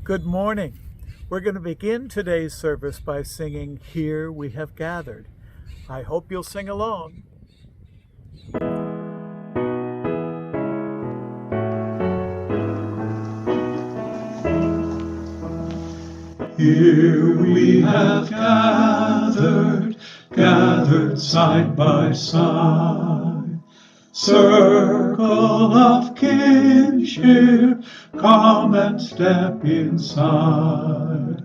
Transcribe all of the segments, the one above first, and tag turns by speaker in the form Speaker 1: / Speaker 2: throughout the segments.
Speaker 1: Good morning. We're going to begin today's service by singing Here We Have Gathered. I hope you'll sing along.
Speaker 2: Here we have gathered side by side. Circle of kinship, come and step inside.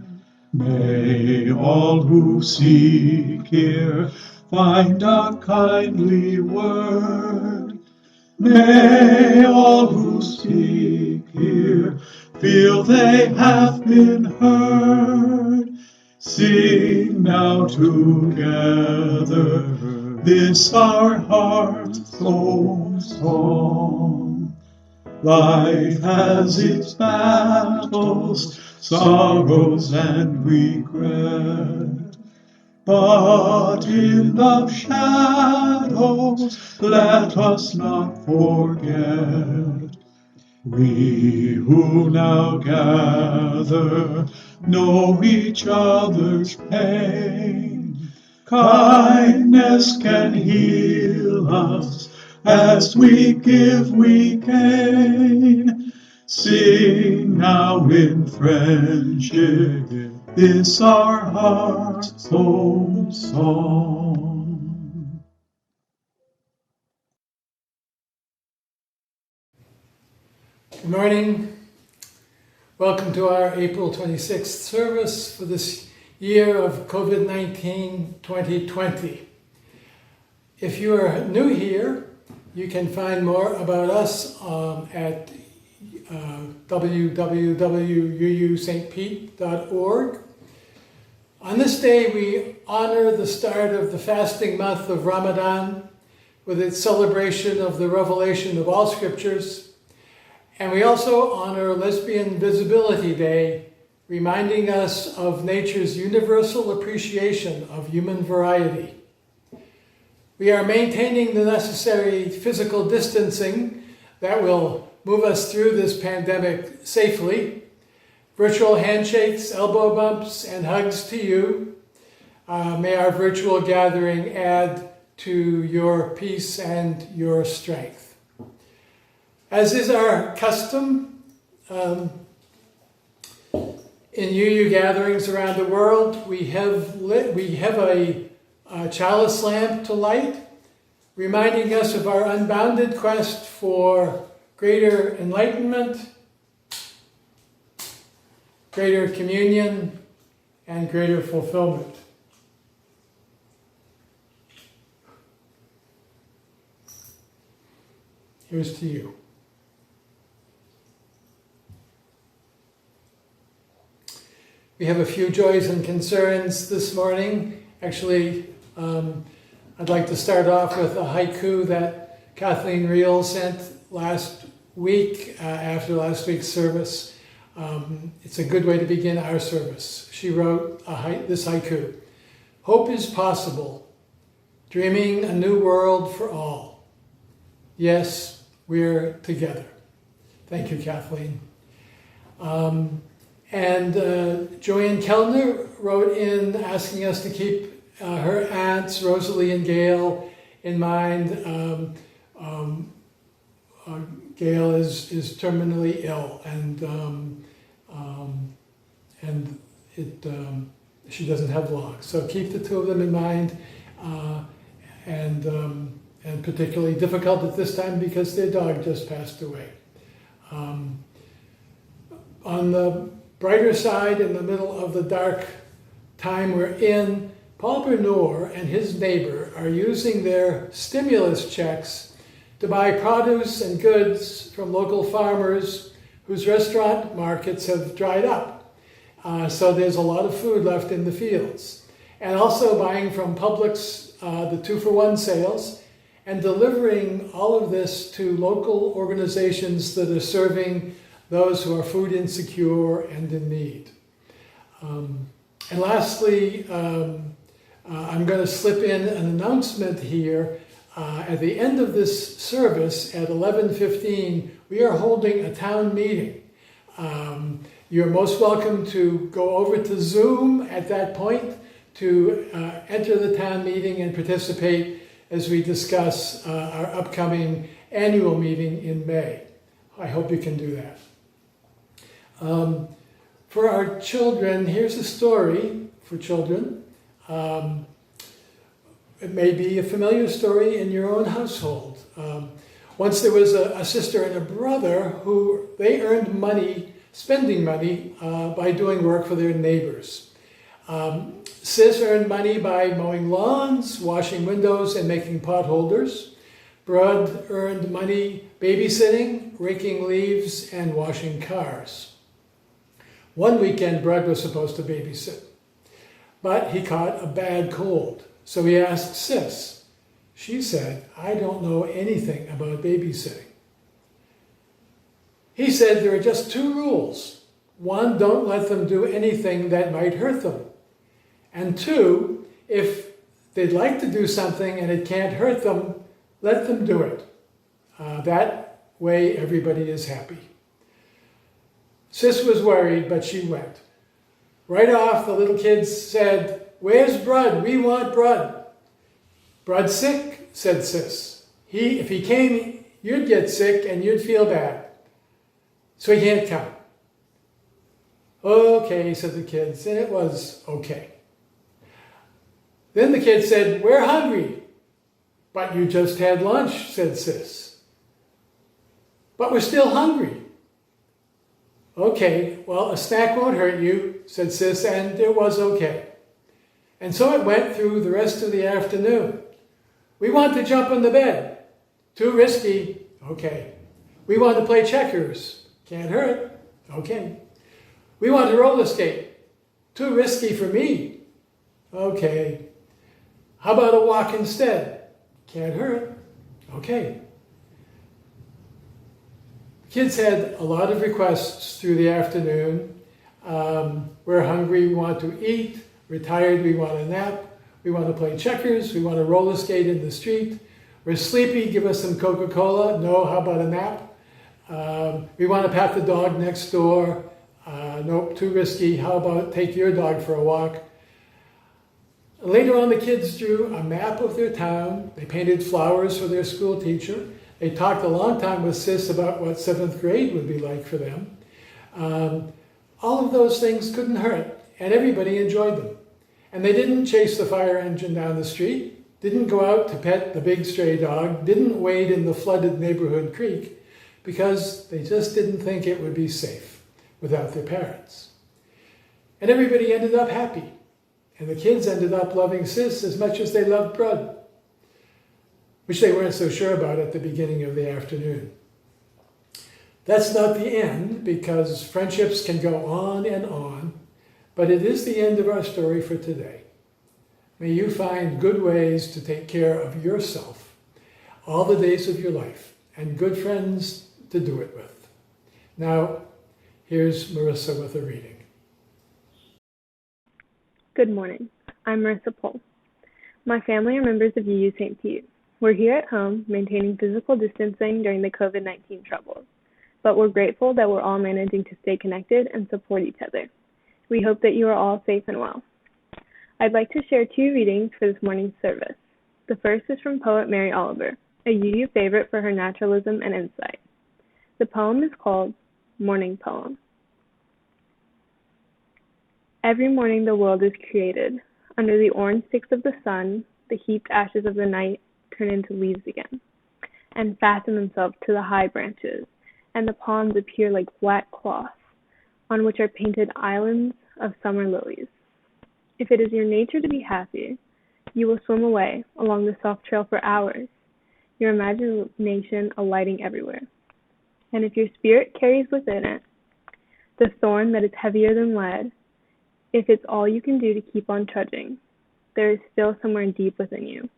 Speaker 2: May all who seek here find a kindly word. May all who seek here feel they have been heard. Sing now together this our heart's own song. Life has its battles, sorrows and regret. But in the shadows, let us not forget. We who now gather know each other's pain. Kindness can heal us. As we give, we gain. Sing now in friendship this our heart's own song.
Speaker 3: Good morning. Welcome to our April 26th service for this year of COVID-19 2020. If you are new here, you can find more about us at www.uustpete.org. On this day, we honor the start of the fasting month of Ramadan with its celebration of the revelation of all scriptures. And we also honor Lesbian Visibility Day, reminding us of nature's universal appreciation of human variety. We are maintaining the necessary physical distancing that will move us through this pandemic safely. Virtual handshakes, elbow bumps, and hugs to you. May our virtual gathering add to your peace and your strength. As is our custom in UU gatherings around the world, we have a chalice lamp to light, reminding us of our unbounded quest for greater enlightenment, greater communion, and greater fulfillment. Here's to you. We have a few joys and concerns this morning. Actually, I'd like to start off with a haiku that Kathleen Reel sent last week after last week's service. It's a good way to begin our service. She wrote this haiku. Hope is possible, dreaming a new world for all. Yes, we're together. Thank you, Kathleen. And Joanne Kellner wrote in asking us to keep her aunts, Rosalie and Gail, in mind. Gail is terminally ill, and she doesn't have long. So keep the two of them in mind, and particularly difficult at this time because their dog just passed away. On the brighter side, in the middle of the dark time we're in, Paul Bernor and his neighbor are using their stimulus checks to buy produce and goods from local farmers whose restaurant markets have dried up. So there's a lot of food left in the fields. And also buying from Publix the 2-for-1 sales and delivering all of this to local organizations that are serving those who are food insecure and in need. And lastly, I'm going to slip in an announcement here. At the end of this service at 11:15, we are holding a town meeting. You're most welcome to go over to Zoom at that point to enter the town meeting and participate as we discuss our upcoming annual meeting in May. I hope you can do that. For our children, here's a story for children. It may be a familiar story in your own household. Once there was a sister and a brother who they earned money, spending money by doing work for their neighbors. Sis earned money by mowing lawns, washing windows, and making potholders. Brud earned money babysitting, raking leaves, and washing cars. One weekend, Brud was supposed to babysit, but he caught a bad cold. So he asked Sis. She said, "I don't know anything about babysitting." He said there are just two rules. One, don't let them do anything that might hurt them. And two, if they'd like to do something and it can't hurt them, let them do it. That way everybody is happy. Sis was worried, but she went. Right off, the little kids said, "Where's Brud? We want Brud." "Brud's sick," said Sis. If he came, you'd get sick and you'd feel bad. So he can't come. "Okay," said the kids, and it was okay. Then the kids said, "We're hungry." "But you just had lunch," said Sis. "But we're still hungry." "Okay, well, a snack won't hurt you," said Sis, and it was okay. And so it went through the rest of the afternoon. "We want to jump on the bed." "Too risky." "Okay." "We want to play checkers." "Can't hurt." "Okay." "We want to roller skate." "Too risky for me." "Okay." "How about a walk instead?" "Can't hurt." "Okay." Kids had a lot of requests through the afternoon. We're hungry, we want to eat. We're tired, we want a nap. We want to play checkers. We want to roller skate in the street. We're sleepy, give us some Coca-Cola. No, how about a nap? We want to pat the dog next door. Nope, too risky. How about take your dog for a walk? Later on, the kids drew a map of their town. They painted flowers for their school teacher. They talked a long time with Sis about what 7th grade would be like for them. All of those things couldn't hurt, and everybody enjoyed them. And they didn't chase the fire engine down the street, didn't go out to pet the big stray dog, didn't wade in the flooded neighborhood creek, because they just didn't think it would be safe without their parents. And everybody ended up happy. And the kids ended up loving Sis as much as they loved Brud, which they weren't so sure about at the beginning of the afternoon. That's not the end, because friendships can go on, but it is the end of our story for today. May you find good ways to take care of yourself all the days of your life, and good friends to do it with. Now, here's Marissa with a reading.
Speaker 4: Good morning. I'm Marissa Pohl. My family are members of UU St. Pete. We're here at home maintaining physical distancing during the COVID-19 troubles, but we're grateful that we're all managing to stay connected and support each other. We hope that you are all safe and well. I'd like to share 2 readings for this morning's service. The first is from poet Mary Oliver, a UU favorite for her naturalism and insight. The poem is called Morning Poem. Every morning the world is created. Under the orange sticks of the sun, the heaped ashes of the night turn into leaves again, and fasten themselves to the high branches, and the ponds appear like black cloth, on which are painted islands of summer lilies. If it is your nature to be happy, you will swim away along the soft trail for hours, your imagination alighting everywhere. And if your spirit carries within it the thorn that is heavier than lead, if it's all you can do to keep on trudging, there is still somewhere deep within you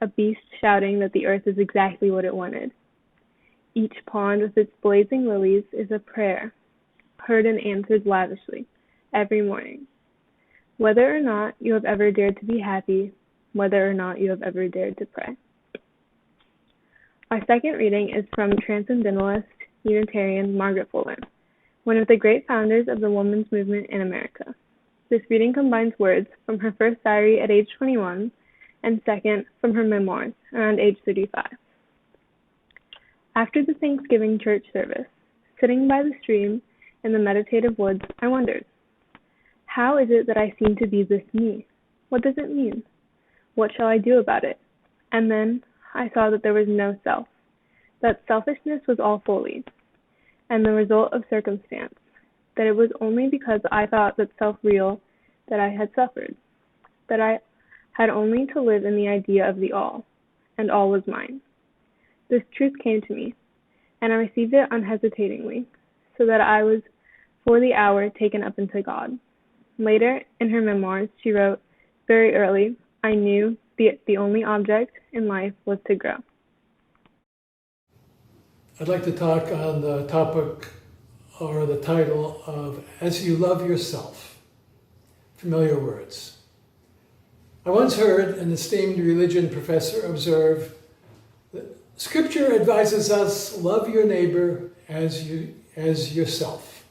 Speaker 4: a beast shouting that the earth is exactly what it wanted. Each pond with its blazing lilies is a prayer, heard and answered lavishly every morning. Whether or not you have ever dared to be happy, whether or not you have ever dared to pray. Our second reading is from Transcendentalist Unitarian Margaret Fuller. one of the great founders of the women's movement in America. This reading combines words from her first diary at age 21 and second from her memoirs around age 35. After the Thanksgiving church service, sitting by the stream in the meditative woods, I wondered, how is it that I seem to be this me? What does it mean? What shall I do about it? And then I saw that there was no self, that selfishness was all folly, and the result of circumstance, that it was only because I thought that self-real that I had suffered, that I had only to live in the idea of the all, and all was mine. This truth came to me, and I received it unhesitatingly, so that I was for the hour taken up into God. Later, in her memoirs, she wrote, very early, I knew the only object in life was to grow.
Speaker 3: I'd like to talk on the topic or the title of As You Love Yourself. Familiar words. I once heard an esteemed religion professor observe that Scripture advises us, love your neighbor as yourself.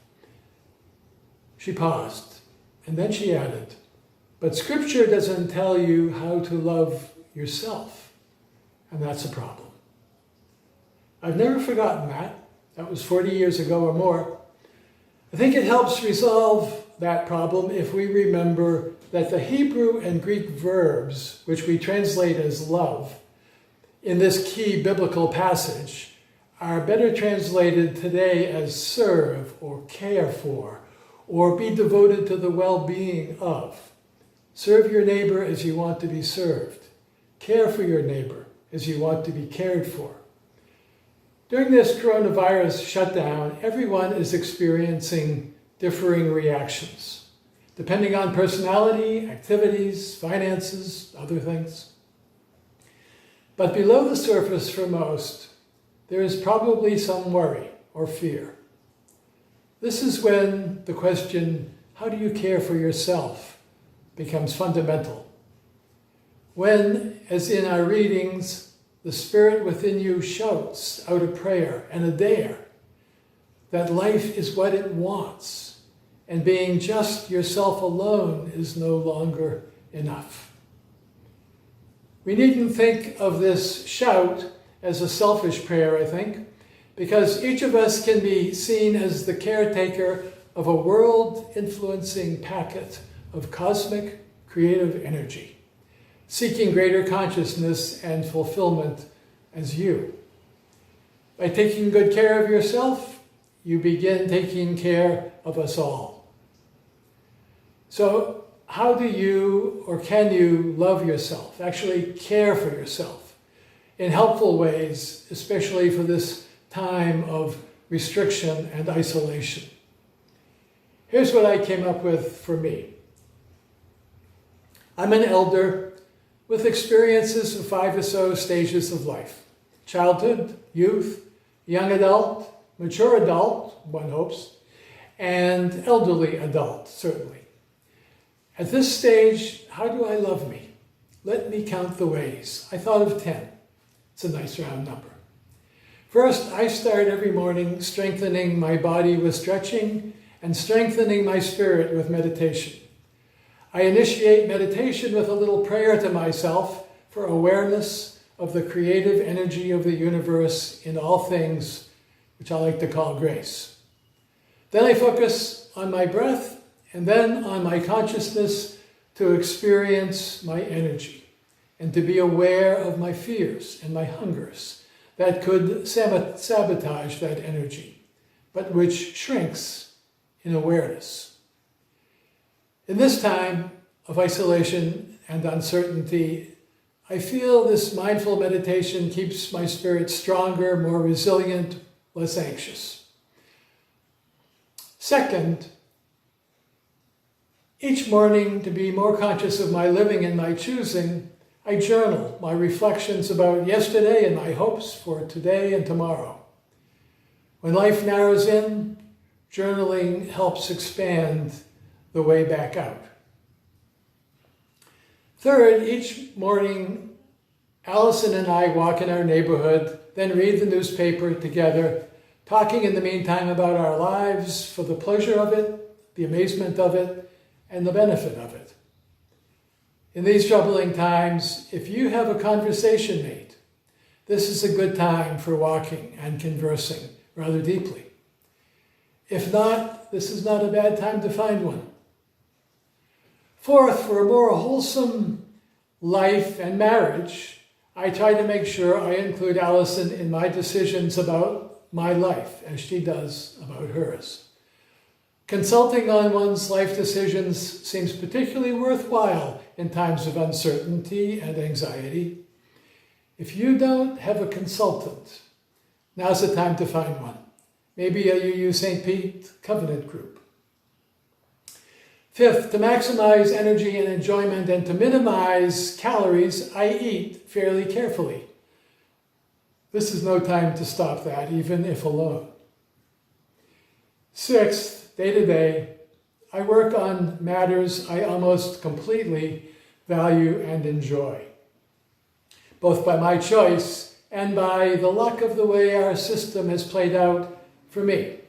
Speaker 3: She paused, and then she added, but Scripture doesn't tell you how to love yourself, and that's a problem. I've never forgotten that. That was 40 years ago or more. I think it helps resolve that problem if we remember that the Hebrew and Greek verbs, which we translate as love, in this key biblical passage, are better translated today as serve or care for, or be devoted to the well-being of. Serve your neighbor as you want to be served. Care for your neighbor as you want to be cared for. During this coronavirus shutdown, everyone is experiencing differing reactions, depending on personality, activities, finances, other things. But below the surface for most, there is probably some worry or fear. This is when the question, how do you care for yourself, becomes fundamental. When, as in our readings, the Spirit within you shouts out a prayer and a dare that life is what it wants, and being just yourself alone is no longer enough. We needn't think of this shout as a selfish prayer, I think, because each of us can be seen as the caretaker of a world-influencing packet of cosmic creative energy, seeking greater consciousness and fulfillment as you. By taking good care of yourself, you begin taking care of us all. So how do you or can you love yourself, actually care for yourself in helpful ways, especially for this time of restriction and isolation? Here's what I came up with for me. I'm an elder with experiences of 5 or so stages of life: childhood, youth, young adult, mature adult, one hopes, and elderly adult, certainly. At this stage, how do I love me? Let me count the ways. I thought of 10. It's a nice round number. First, I start every morning strengthening my body with stretching and strengthening my spirit with meditation. I initiate meditation with a little prayer to myself for awareness of the creative energy of the universe in all things, which I like to call grace. Then I focus on my breath and then on my consciousness to experience my energy and to be aware of my fears and my hungers that could sabotage that energy, but which shrinks in awareness. In this time of isolation and uncertainty, I feel this mindful meditation keeps my spirit stronger, more resilient, less anxious. Second, each morning, to be more conscious of my living and my choosing, I journal my reflections about yesterday and my hopes for today and tomorrow. When life narrows in, journaling helps expand the way back out. Third, each morning, Allison and I walk in our neighborhood, then read the newspaper together, talking in the meantime about our lives for the pleasure of it, the amazement of it, and the benefit of it. In these troubling times, if you have a conversation mate, this is a good time for walking and conversing rather deeply. If not, this is not a bad time to find one. Fourth, for a more wholesome life and marriage, I try to make sure I include Allison in my decisions about my life, as she does about hers. Consulting on one's life decisions seems particularly worthwhile in times of uncertainty and anxiety. If you don't have a consultant, now's the time to find one. Maybe you use St. Pete Covenant Group. Fifth, to maximize energy and enjoyment and to minimize calories, I eat fairly carefully. This is no time to stop that, even if alone. Sixth, day to day, I work on matters I almost completely value and enjoy, both by my choice and by the luck of the way our system has played out for me.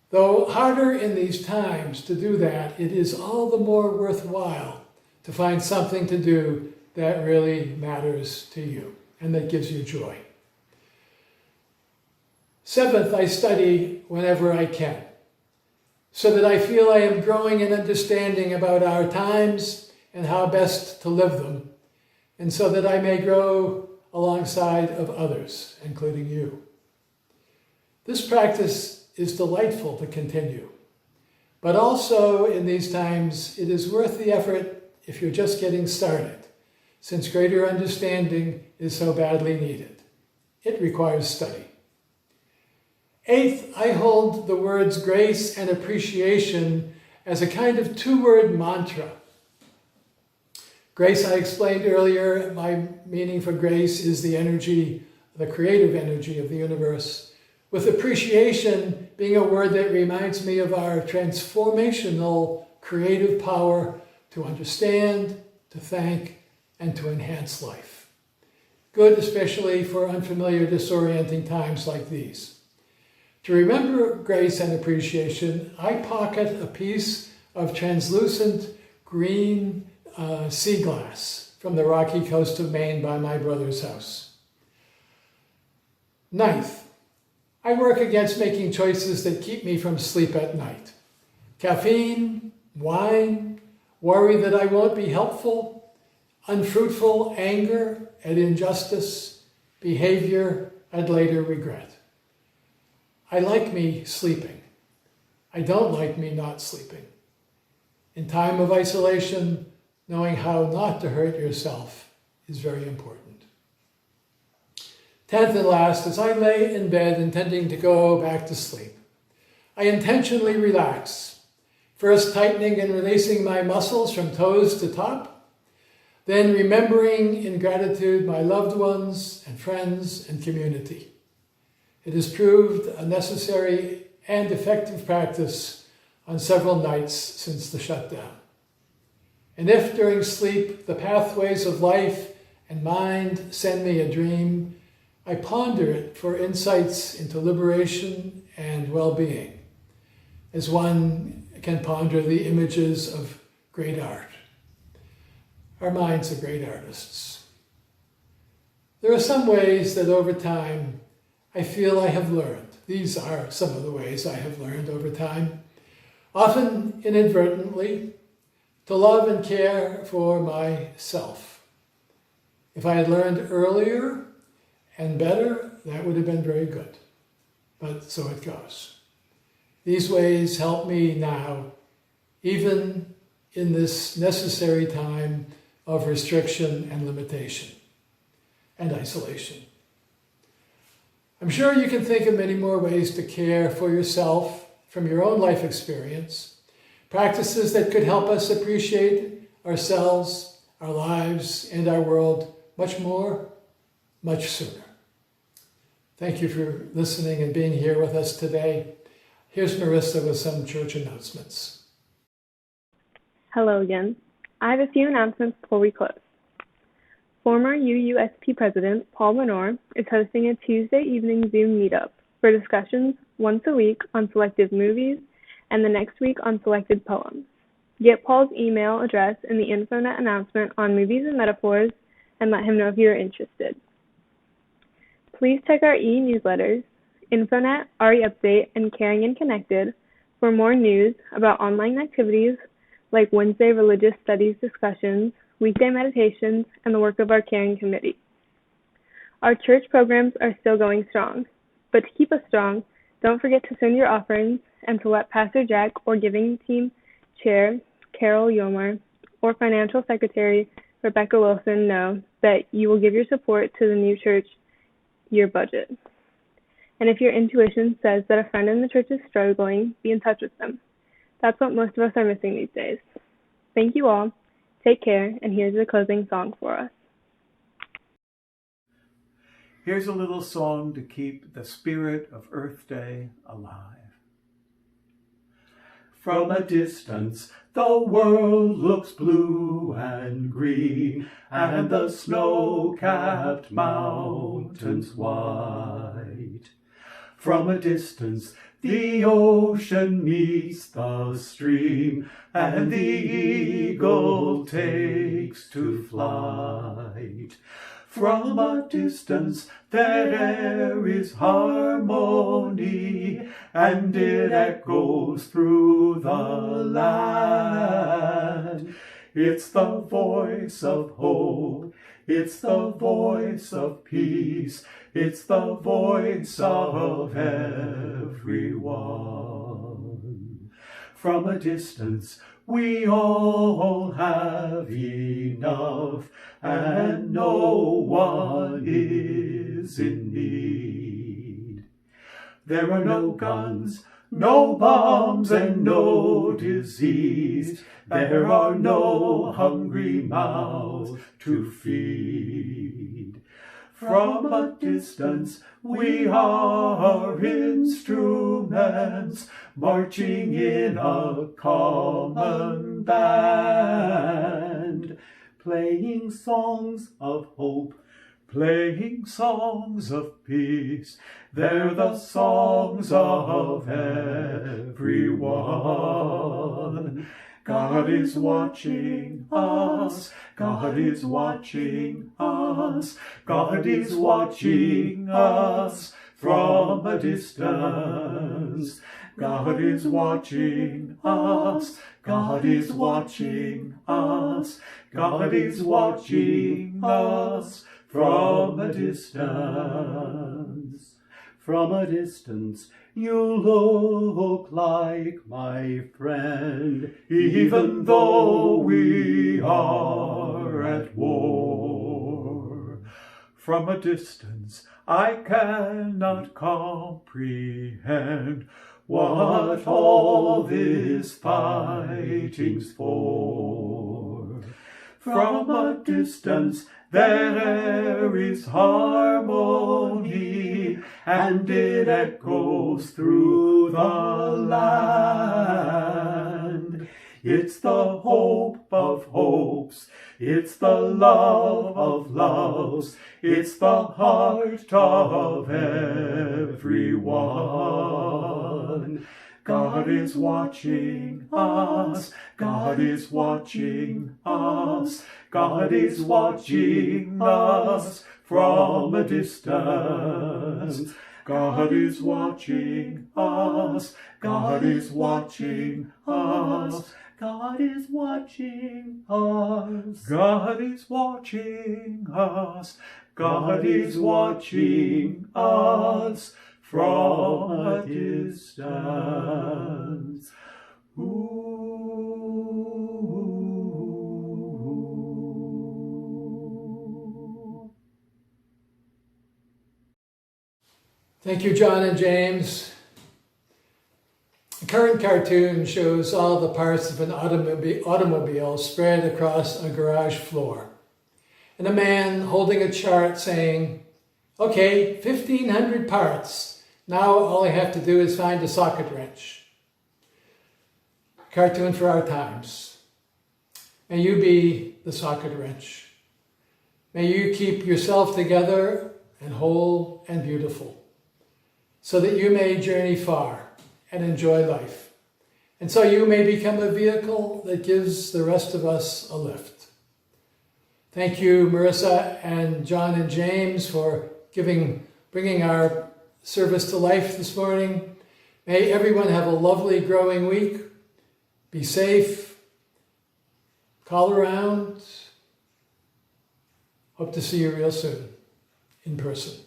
Speaker 3: Though harder in these times to do that, it is all the more worthwhile to find something to do that really matters to you and that gives you joy. Seventh, I study whenever I can, so that I feel I am growing in understanding about our times and how best to live them, and so that I may grow alongside of others, including you. This practice is delightful to continue, but also in these times it is worth the effort if you're just getting started, since greater understanding is so badly needed. It requires study. Eighth, I hold the words grace and appreciation as a kind of two-word mantra. Grace, I explained earlier, my meaning for grace is the energy, the creative energy of the universe, with appreciation being a word that reminds me of our transformational creative power to understand, to thank, and to enhance life. Good, especially for unfamiliar, disorienting times like these. To remember grace and appreciation, I pocket a piece of translucent green sea glass from the rocky coast of Maine by my brother's house. Ninth, I work against making choices that keep me from sleep at night. Caffeine, wine, worry that I won't be helpful, unfruitful anger at injustice, behavior I'd later regret. I like me sleeping. I don't like me not sleeping. In time of isolation, knowing how not to hurt yourself is very important. 10th and last, as I lay in bed intending to go back to sleep, I intentionally relax, first tightening and releasing my muscles from toes to top, then remembering in gratitude my loved ones and friends and community. It has proved a necessary and effective practice on several nights since the shutdown. And if during sleep the pathways of life and mind send me a dream, I ponder it for insights into liberation and well-being, as one can ponder the images of great art. Our minds are great artists. There are some ways that over time I feel I have learned. These are some of the ways I have learned over time, often inadvertently, to love and care for myself. If I had learned earlier and better, that would have been very good. But so it goes. These ways help me now, even in this necessary time of restriction and limitation and isolation. I'm sure you can think of many more ways to care for yourself from your own life experience, practices that could help us appreciate ourselves, our lives, and our world much more, much sooner. Thank you for listening and being here with us today. Here's Marissa with some church announcements.
Speaker 4: Hello again. I have a few announcements before we close. Former UUSP President Paul Lenore is hosting a Tuesday evening Zoom meetup for discussions once a week on selected movies and the next week on selected poems. Get Paul's email address in the InfoNet announcement on Movies and Metaphors and let him know if you're interested. Please check our e-newsletters, InfoNet, RE Update, and Caring and Connected for more news about online activities like Wednesday religious studies discussions, weekday meditations, and the work of our Caring Committee. Our church programs are still going strong, but to keep us strong, don't forget to send your offerings and to let Pastor Jack or Giving Team Chair Carol Yomar or Financial Secretary Rebecca Wilson know that you will give your support to the new church year budget. And if your intuition says that a friend in the church is struggling, be in touch with them. That's what most of us are missing these days. Thank you all. Take care, and here's the closing song for us.
Speaker 1: Here's a little song to keep the spirit of Earth Day alive. From a distance, the world looks blue and green, and the snow-capped mountains white. From a distance, the ocean meets the stream, and the eagle takes to flight. From a distance there is harmony, and it echoes through the land. It's the voice of hope, it's the voice of peace, it's the voice of everyone. From a distance we all have enough, and no one is in need. There are no guns, no bombs, and no disease. There are no hungry mouths to feed. From a distance we are instruments, marching in a common band, playing songs of hope, playing songs of peace. They're the songs of everyone. God is watching us, God is watching us, God is watching us from a distance. God is watching us, God is watching us, God is watching us from a distance. From a distance you look like my friend, even though we are at war. From a distance I cannot comprehend what all this fighting's for. From a distance there is harmony, and it echoes through the land. It's the hope of hopes, it's the love of loves, it's the heart of everyone. God is watching us, God is watching us, God is watching us from a distance. God is watching us, God is watching us, God is watching us, God is watching us, God is watching us from a distance.
Speaker 3: Thank you, John and James. The current cartoon shows all the parts of an automobile spread across a garage floor, and a man holding a chart saying, okay, 1,500 parts. Now all I have to do is find a socket wrench. Cartoon for our times. May you be the socket wrench. May you keep yourself together and whole and beautiful. so that you may journey far and enjoy life. And so you may become a vehicle that gives the rest of us a lift. Thank you, Marissa and John and James, for bringing our service to life this morning. May everyone have a lovely growing week. Be safe. Call around. Hope to see you real soon in person.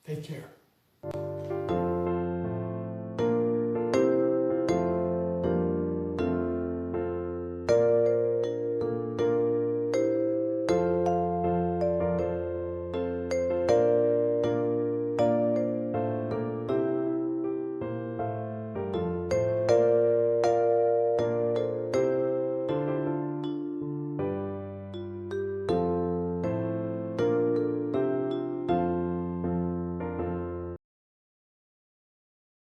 Speaker 3: Take care.